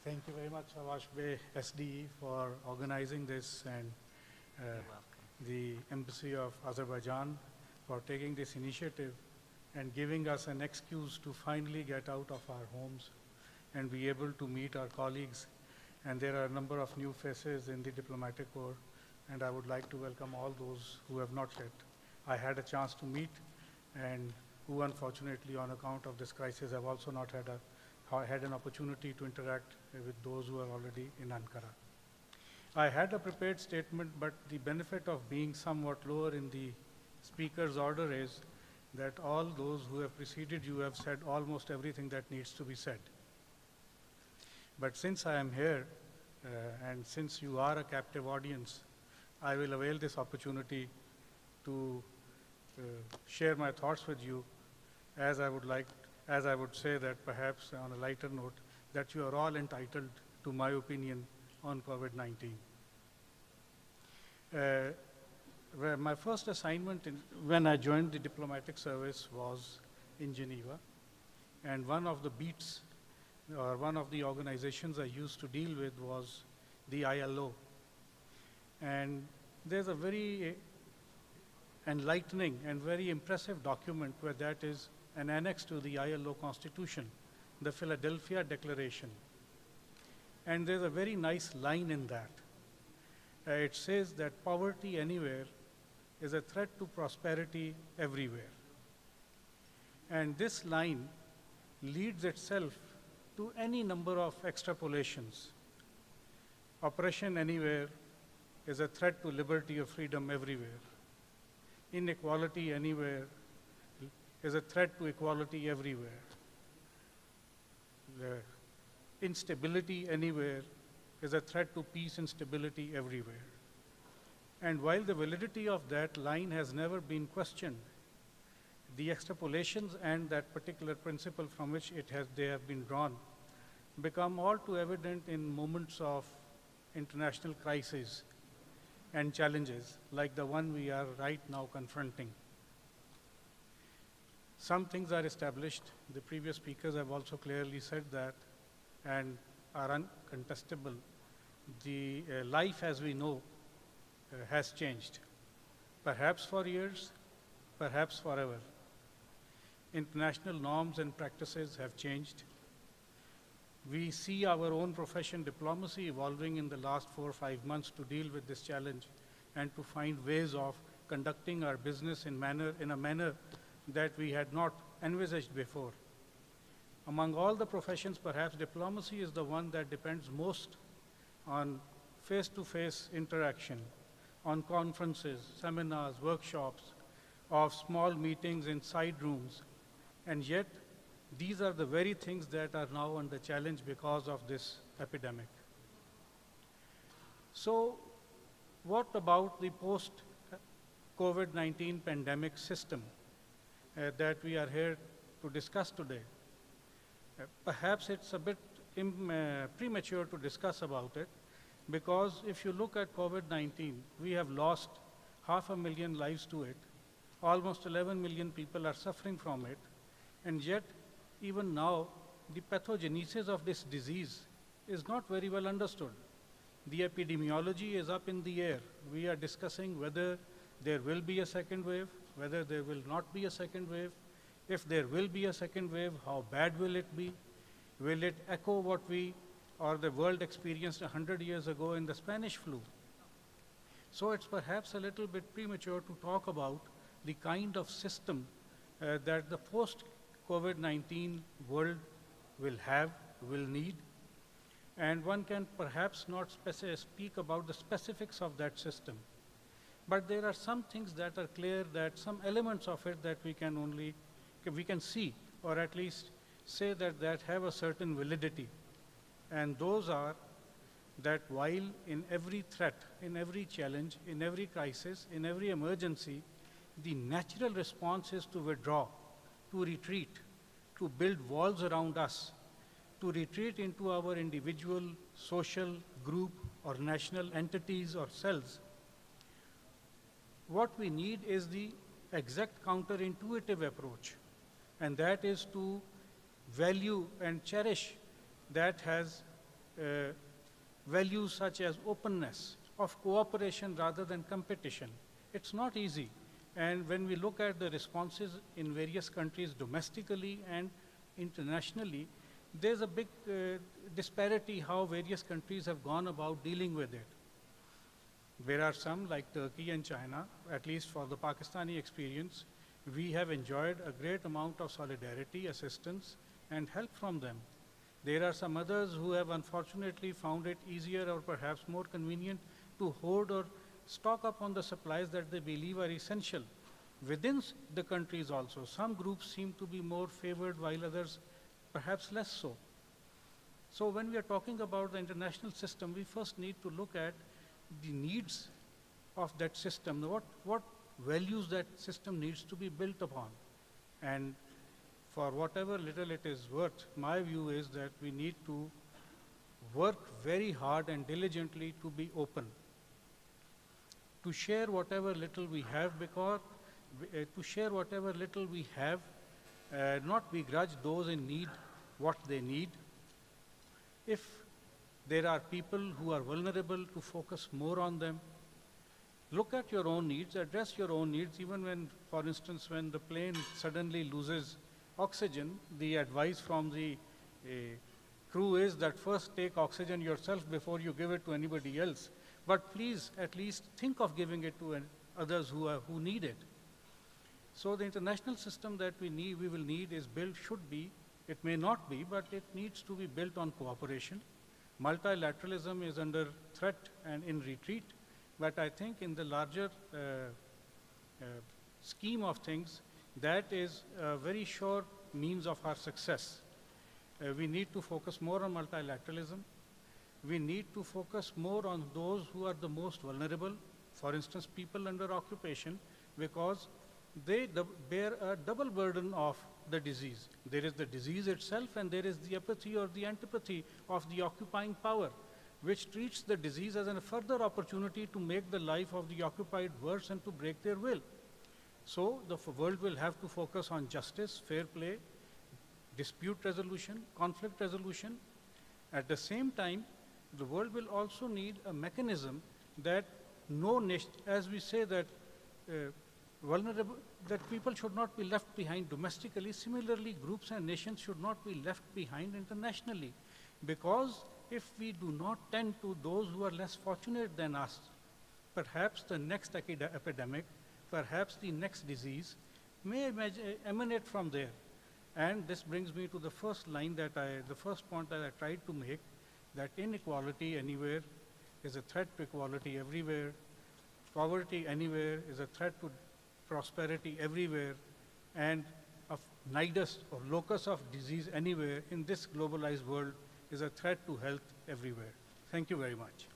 Thank you very much, Avash Bey, SDE, for organizing this, and You're welcome. the Embassy of Azerbaijan for taking this initiative and giving us an excuse to finally get out of our homes and be able to meet our colleagues. And there are a number of new faces in the diplomatic corps, and I would like to welcome all those who have not yet I had a chance to meet, and who unfortunately on account of this crisis have also not had an opportunity to interact with those who are already in Ankara. I had a prepared statement, but the benefit of being somewhat lower in the speaker's order is that all those who have preceded you have said almost everything that needs to be said. But since I am here, and since you are a captive audience, I will avail this opportunity to share my thoughts with you, as I would say that perhaps on a lighter note, that you are all entitled to my opinion on COVID-19. My first assignment when I joined the diplomatic service was in Geneva, and one of the beats or one of the organizations I used to deal with was the ILO. And there's a very enlightening and very impressive document where that is an annex to the ILO Constitution, the Philadelphia Declaration. And there's a very nice line in that. It says that poverty anywhere is a threat to prosperity everywhere. And this line leads itself to any number of extrapolations. Oppression anywhere is a threat to liberty or freedom everywhere. Inequality anywhere is a threat to equality everywhere. The instability anywhere is a threat to peace and stability everywhere. And while the validity of that line has never been questioned, the extrapolations and that particular principle from which they have been drawn become all too evident in moments of international crisis and challenges like the one we are right now confronting. Some things are established. The previous speakers have also clearly said that and are uncontestable. The life as we know has changed, perhaps for years, perhaps forever. International norms and practices have changed. We see our own profession, diplomacy, evolving in the last 4 or 5 months to deal with this challenge and to find ways of conducting our business in a manner that we had not envisaged before. Among all the professions, perhaps diplomacy is the one that depends most on face-to-face interaction, on conferences, seminars, workshops, of small meetings in side rooms, and yet these are the very things that are now under challenge because of this epidemic. So what about the post-COVID-19 pandemic system that we are here to discuss today? Perhaps it's a bit premature to discuss about it, because if you look at COVID-19, we have lost 500,000 lives to it. Almost 11 million people are suffering from it, and yet even now, the pathogenesis of this disease is not very well understood. The epidemiology is up in the air. We are discussing whether there will be a second wave, whether there will not be a second wave. If there will be a second wave, how bad will it be? Will it echo what we or the world experienced 100 years ago in the Spanish flu? So it's perhaps a little bit premature to talk about the kind of system that the post-COVID-19 world will need. And one can perhaps not speak about the specifics of that system. But there are some things that are clear, that some elements of it that we can see, or at least say that have a certain validity. And those are that while in every threat, in every challenge, in every crisis, in every emergency, the natural response is to withdraw, to retreat, to build walls around us, to retreat into our individual, social, group, or national entities or cells. What we need is the exact counterintuitive approach, and that is to value and cherish that has values such as openness, of cooperation rather than competition. It's not easy. And when we look at the responses in various countries domestically and internationally, there's a big disparity how various countries have gone about dealing with it. There are some, like Turkey and China, at least for the Pakistani experience, we have enjoyed a great amount of solidarity, assistance, and help from them. There are some others who have unfortunately found it easier or perhaps more convenient to hoard or stock up on the supplies that they believe are essential. Within the countries also, some groups seem to be more favored while others perhaps less so. So when we are talking about the international system, we first need to look at the needs of that system, what values that system needs to be built upon. And for whatever little it is worth, my view is that we need to work very hard and diligently to be open, to share whatever little we have, because not begrudge those in need what they need. If there are people who are vulnerable, to focus more on them. Look at your own needs, address your own needs, even when, for instance, when the plane suddenly loses oxygen, the advice from the crew is that first take oxygen yourself before you give it to anybody else. But please at least think of giving it to others who need it. So the international system that we will need is built, should be, it may not be, but it needs to be built on cooperation. Multilateralism is under threat and in retreat, but I think in the larger scheme of things, that is a very sure means of our success. We need to focus more on multilateralism. We need to focus more on those who are the most vulnerable, for instance, people under occupation, because they bear a double burden of the disease. There is the disease itself, and there is the apathy or the antipathy of the occupying power, which treats the disease as a further opportunity to make the life of the occupied worse and to break their will. So the world will have to focus on justice, fair play, dispute resolution, conflict resolution. At the same time, the world will also need a mechanism that no nation, as we say that that people should not be left behind domestically, similarly groups and nations should not be left behind internationally. Because if we do not tend to those who are less fortunate than us, perhaps the next epidemic, perhaps the next disease may emanate from there. And this brings me to the first line the first point that I tried to make, that inequality anywhere is a threat to equality everywhere. Poverty anywhere is a threat to prosperity everywhere. And a nidus or locus of disease anywhere in this globalized world is a threat to health everywhere. Thank you very much.